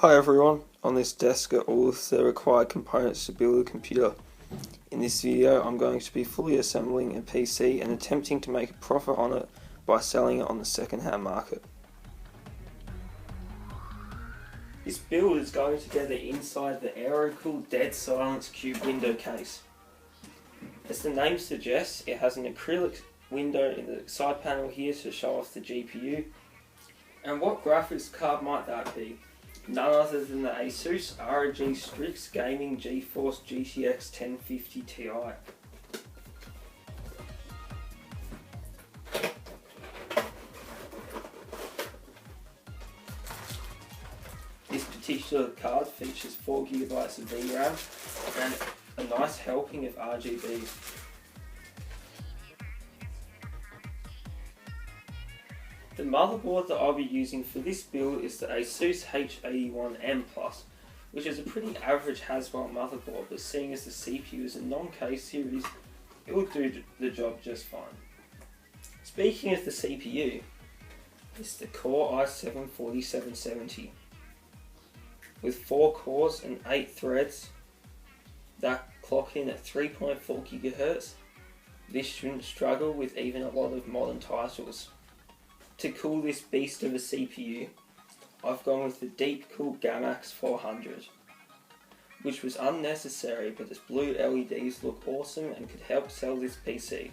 Hi everyone, on this desk are all of the required components to build a computer. In this video I'm going to be fully assembling a PC and attempting to make a profit on it by selling it on the second-hand market. This build is going together inside the aero-cooled dead silence cube window case. As the name suggests, it has an acrylic window in the side panel here to show off the GPU. And what graphics card might that be? None other than the Asus ROG Strix Gaming GeForce GTX 1050 Ti. This particular card features 4GB of VRAM and a nice helping of RGBs. The motherboard that I'll be using for this build is the Asus H81M+, which is a pretty average Haswell motherboard, but seeing as the CPU is a non-K series, it will do the job just fine. Speaking of the CPU, it's the Core i7-4770. With 4 cores and 8 threads that clock in at 3.4 GHz, this shouldn't struggle with even a lot of modern titles. To cool this beast of a CPU, I've gone with the deep cooled Gamax 400, which was unnecessary, but its blue LEDs look awesome and could help sell this PC.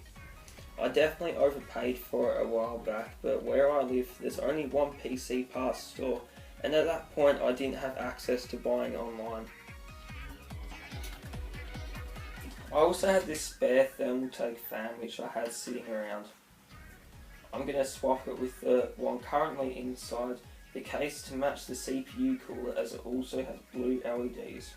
I definitely overpaid for it a while back, but where I live there's only one PC parts store, and at that point I didn't have access to buying online. I also had this spare thermal take fan which I had sitting around. I'm going to swap it with the one currently inside the case to match the CPU cooler, as it also has blue LEDs.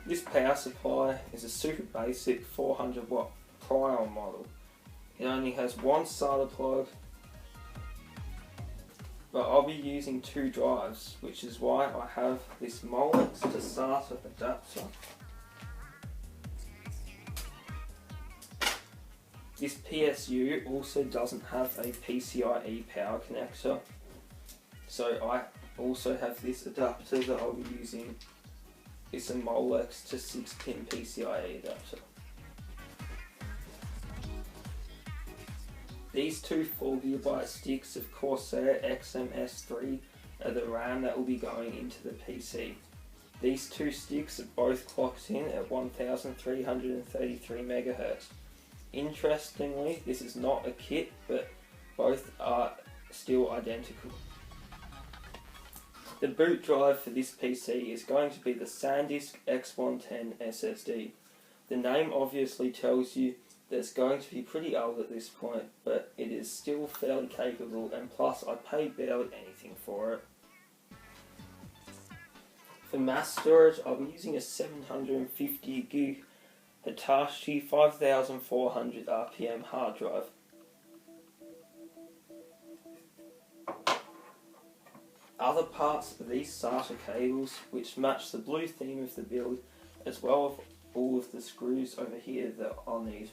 This power supply is a super basic 400 watt Prion model. It only has one SATA plug, but I'll be using 2 drives, which is why I have this Molex to SATA adapter. This PSU also doesn't have a PCIe power connector, so I also have this adapter that I'll be using. It's a Molex to 6-pin PCIe adapter. These 2 4GB sticks of Corsair XMS3 are the RAM that will be going into the PC. These 2 sticks are both clocked in at 1333 MHz. Interestingly, this is not a kit, but both are still identical. The boot drive for this PC is going to be the SanDisk X110 SSD. The name obviously tells you that it's going to be pretty old at this point, but it is still fairly capable, and plus I paid barely anything for it. For mass storage, I'll be using a 750GB Hitachi 5400 RPM hard drive. Other parts are these SATA cables, which match the blue theme of the build, as well as all of the screws over here that I'll need.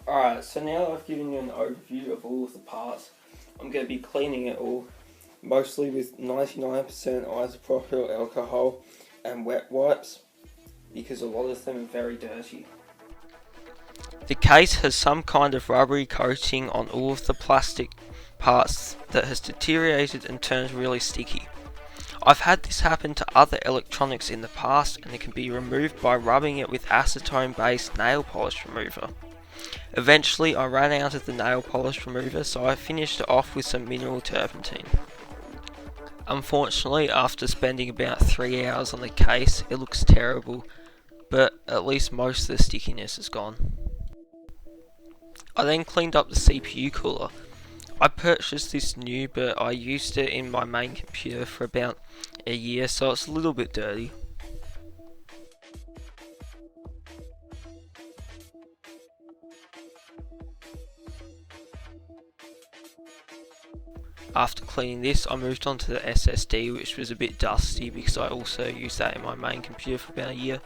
Alright, so now that I've given you an overview of all of the parts, I'm going to be cleaning it all, mostly with 99% isopropyl alcohol and wet wipes, because a lot of them are very dirty. The case has some kind of rubbery coating on all of the plastic parts that has deteriorated and turned really sticky. I've had this happen to other electronics in the past, and it can be removed by rubbing it with acetone based nail polish remover. Eventually I ran out of the nail polish remover, so I finished it off with some mineral turpentine. Unfortunately, after spending about 3 hours on the case, it looks terrible, but at least most of the stickiness is gone. I then cleaned up the CPU cooler. I purchased this new, but I used it in my main computer for about a year, so it's a little bit dirty. After cleaning this, I moved on to the SSD, which was a bit dusty because I also used that in my main computer for about a year.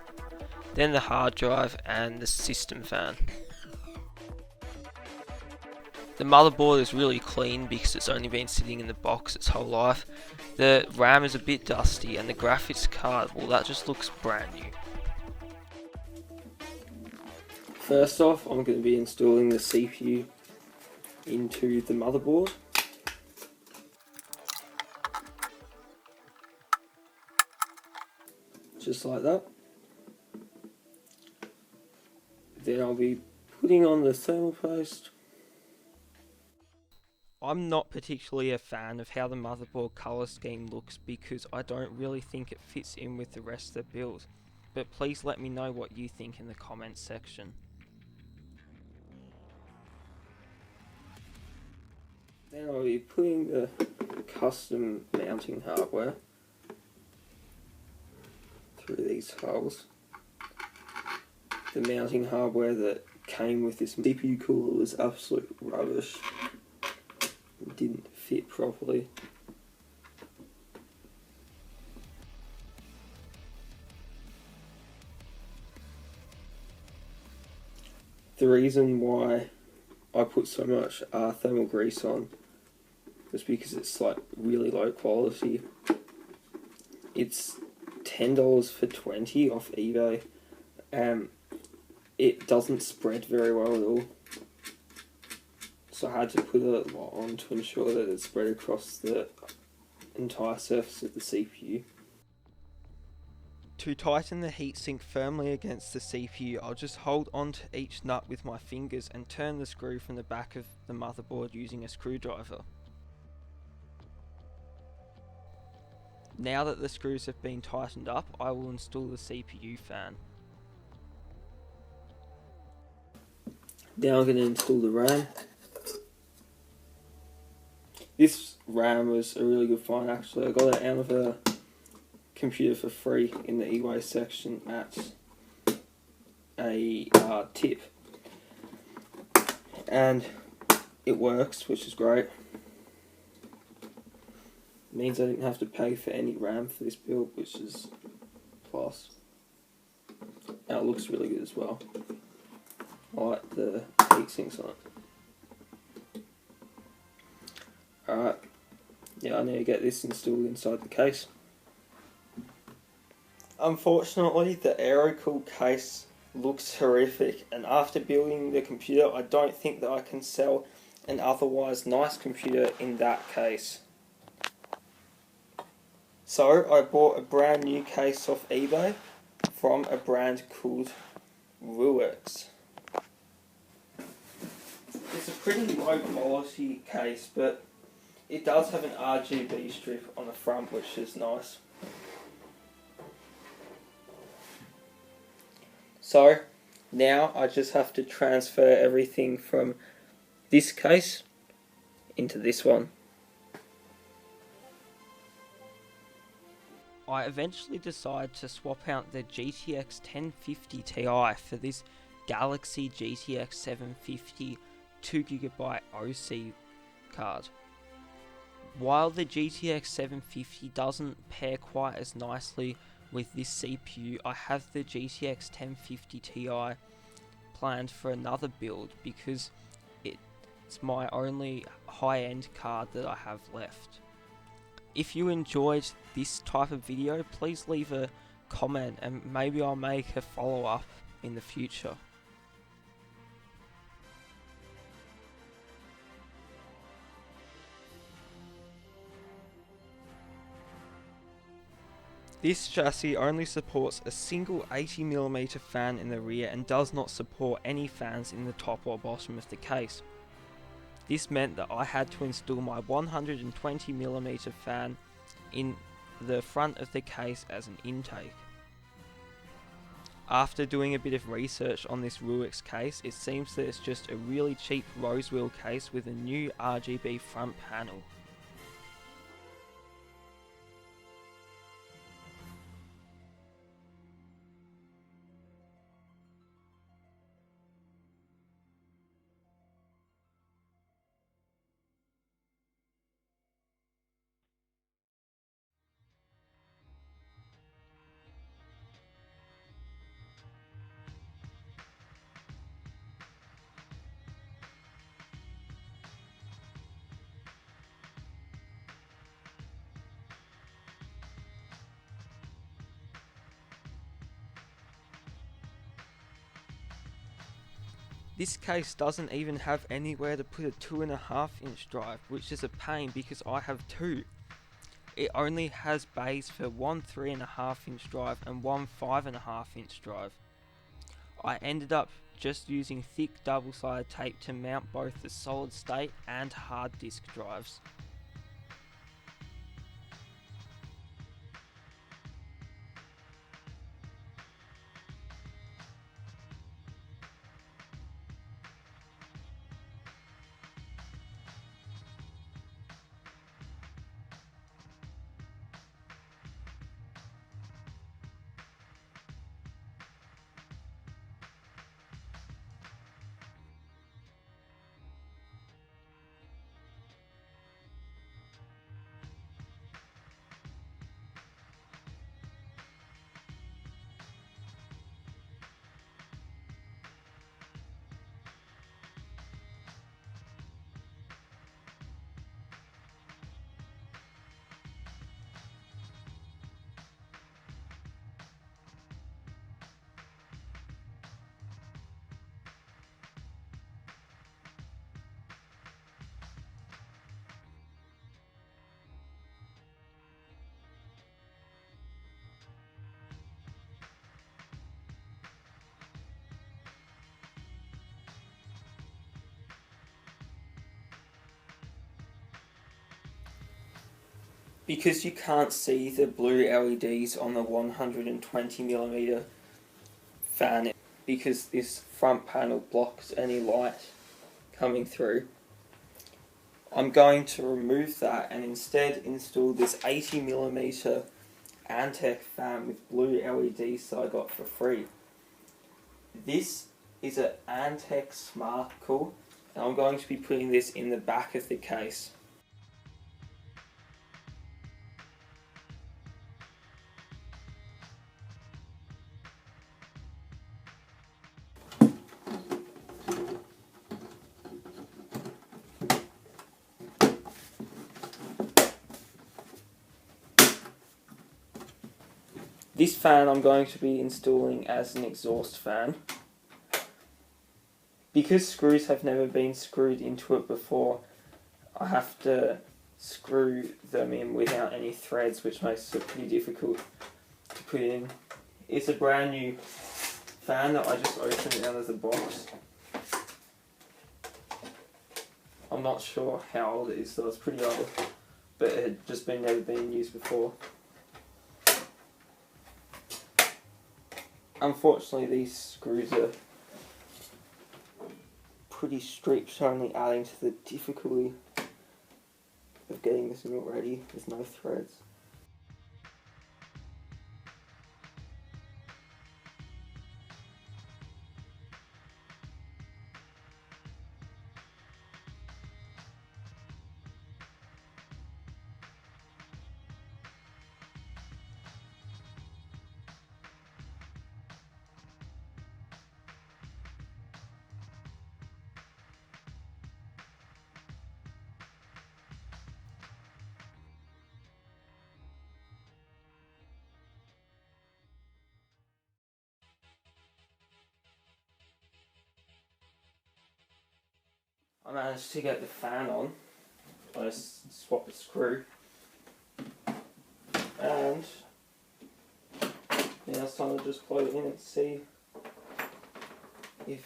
Then the hard drive and the system fan. The motherboard is really clean because it's only been sitting in the box its whole life. The RAM is a bit dusty and the graphics card, well, that just looks brand new. First off, I'm going to be installing the CPU into the motherboard. Just like that. Then I'll be putting on the thermal paste. I'm not particularly a fan of how the motherboard colour scheme looks because I don't really think it fits in with the rest of the build, but please let me know what you think in the comments section. Then I'll be putting the custom mounting hardware through these holes. The mounting hardware that came with this CPU cooler was absolute rubbish. It didn't fit properly. The reason why I put so much thermal grease on was because it's like really low quality. It's $10 for 20 off eBay, and it doesn't spread very well at all. So I had to put a lot on to ensure that it spread across the entire surface of the CPU. To tighten the heatsink firmly against the CPU, I'll just hold onto each nut with my fingers and turn the screw from the back of the motherboard using a screwdriver. Now that the screws have been tightened up, I will install the CPU fan. Now I'm going to install the RAM. This RAM was a really good find actually. I got it out of a computer for free in the eBay section at a tip. And it works, which is great. It means I didn't have to pay for any RAM for this build, which is plus. And it looks really good as well. I like the heatsinks on it. Alright, yeah, I need to get this installed inside the case. Unfortunately, the AeroCool case looks horrific, and after building the computer, I don't think that I can sell an otherwise nice computer in that case. So, I bought a brand new case off eBay from a brand called Ruix. It's a pretty low quality case, but it does have an RGB strip on the front, which is nice. So, now I just have to transfer everything from this case into this one. I eventually decided to swap out the GTX 1050 Ti for this Galaxy GTX 750 2GB OC card. While the GTX 750 doesn't pair quite as nicely with this CPU, I have the GTX 1050 Ti planned for another build because it's my only high-end card that I have left. If you enjoyed this type of video, please leave a comment and maybe I'll make a follow-up in the future. This chassis only supports a single 80mm fan in the rear and does not support any fans in the top or bottom of the case. This meant that I had to install my 120mm fan in the front of the case as an intake. After doing a bit of research on this Ruix case, it seems that it's just a really cheap rose wheel case with a new RGB front panel. This case doesn't even have anywhere to put a 2.5 inch drive, which is a pain because I have two. It only has bays for one 3.5 inch drive and one 5.5 inch drive. I ended up just using thick double-sided tape to mount both the solid state and hard disk drives. Because you can't see the blue LEDs on the 120mm fan, because this front panel blocks any light coming through, I'm going to remove that and instead install this 80mm Antec fan with blue LEDs that I got for free. This is an Antec Smart Cool, and I'm going to be putting this in the back of the case. This fan I'm going to be installing as an exhaust fan. Because screws have never been screwed into it before, I have to screw them in without any threads, which makes it pretty difficult to put in. It's a brand new fan that I just opened out of the box. I'm not sure how old it is, so it's pretty old, but it had just never been used before. Unfortunately, these screws are pretty strict, only adding to the difficulty of getting this mill ready with no threads. I managed to get the fan on. I just swapped the screw, and now it's time to just plug it in and see if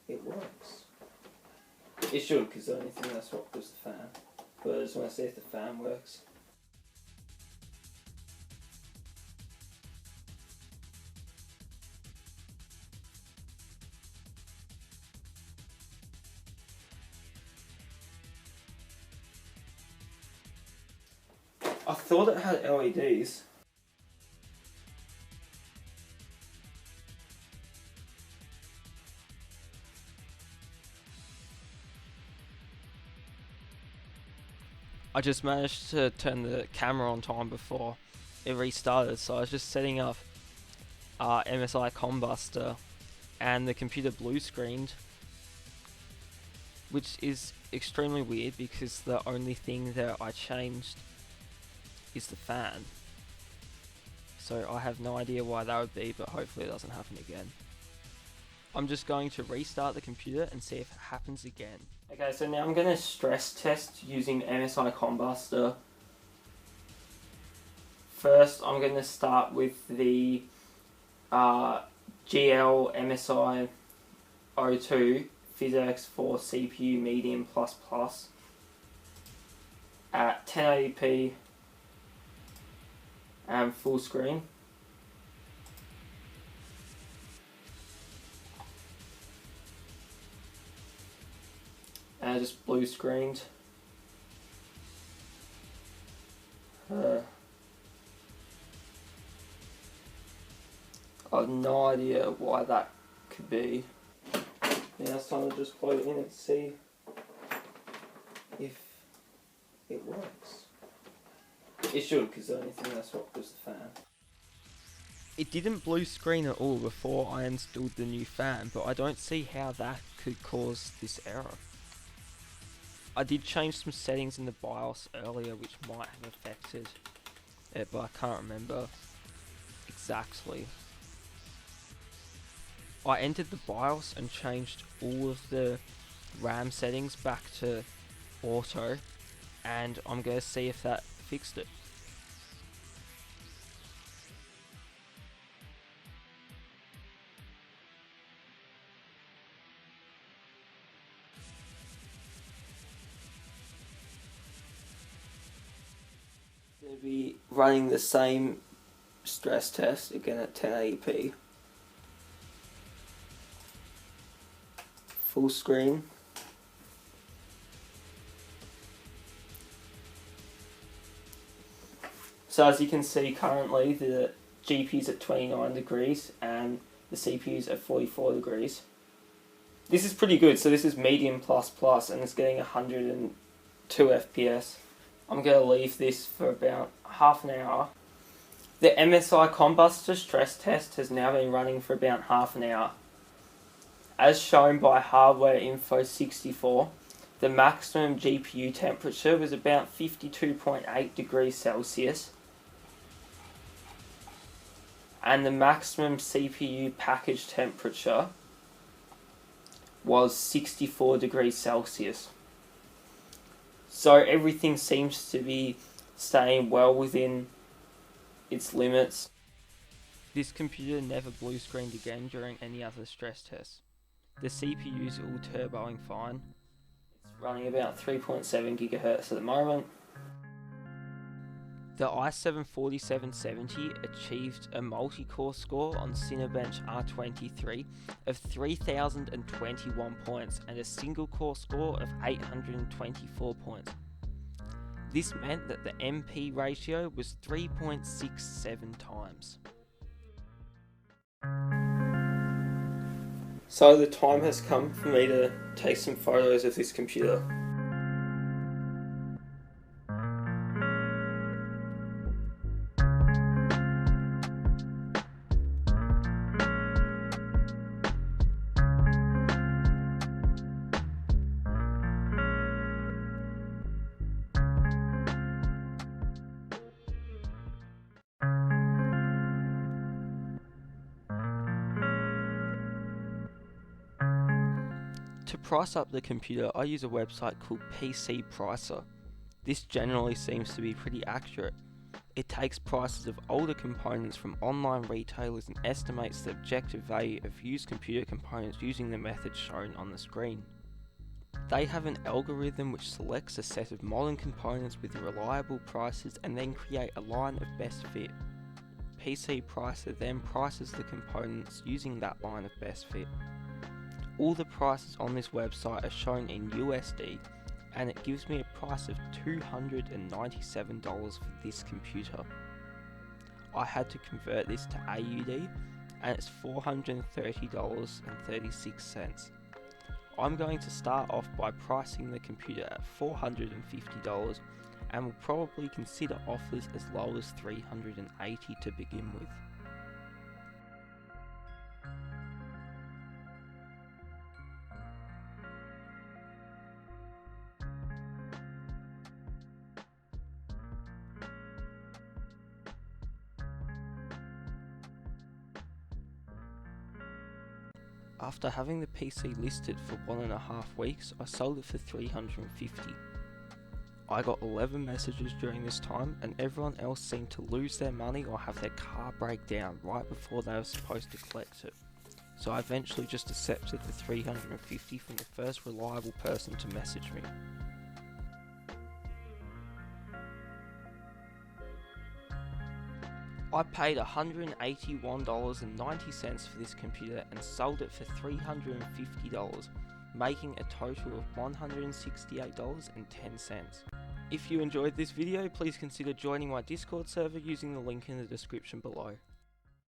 it works. It should, because the only thing I swapped was the fan, but I just want to see if the fan works. I thought it had LEDs. I just managed to turn the camera on time before it restarted, so I was just setting up MSI Combuster and the computer blue screened, which is extremely weird because the only thing that I changed is the fan. So I have no idea why that would be, but hopefully it doesn't happen again. I'm just going to restart the computer and see if it happens again. Okay, so now I'm going to stress test using MSI Combustor. First, I'm going to start with the GL MSI 02 PhysX for CPU Medium Plus Plus at 1080p and full screen. And I just blue screened. I have no idea why that could be. Now it's time to just plug it in and see if it works. It should, because the only thing I swapped was the fan. It didn't blue screen at all before I installed the new fan, but I don't see how that could cause this error. I did change some settings in the BIOS earlier which might have affected it, but I can't remember exactly. I entered the BIOS and changed all of the RAM settings back to auto, and I'm going to see if that fixed it. Going to be running the same stress test again at 1080p. Full screen. So as you can see currently the GPU's at 29 degrees and the CPU's at 44 degrees. This is pretty good, so this is medium plus plus and it's getting 102 FPS. I'm going to leave this for about half an hour. The MSI Combustor stress test has now been running for about half an hour. As shown by Hardware Info 64, the maximum GPU temperature was about 52.8 degrees Celsius, and the maximum CPU package temperature was 64 degrees Celsius. So everything seems to be staying well within its limits. This computer never blue screened again during any other stress tests. The CPU's all turboing fine. It's running about 3.7 GHz at the moment. The i7-4770 achieved a multi-core score on Cinebench R23 of 3,021 points and a single-core score of 824 points. This meant that the MP ratio was 3.67 times. So the time has come for me to take some photos of this computer. To price up the computer, I use a website called PC Pricer. This generally seems to be pretty accurate. It takes prices of older components from online retailers and estimates the objective value of used computer components using the method shown on the screen. They have an algorithm which selects a set of modern components with reliable prices and then create a line of best fit. PC Pricer then prices the components using that line of best fit. All the prices on this website are shown in USD, and it gives me a price of $297 for this computer. I had to convert this to AUD, and it's $430.36. I'm going to start off by pricing the computer at $450, and will probably consider offers as low as $380 to begin with. After having the PC listed for 1.5 weeks, I sold it for $350. I got 11 messages during this time, and everyone else seemed to lose their money or have their car break down right before they were supposed to collect it. So I eventually just accepted the $350 from the first reliable person to message me. I paid $181.90 for this computer and sold it for $350, making a total of $168.10. If you enjoyed this video, please consider joining my Discord server using the link in the description below.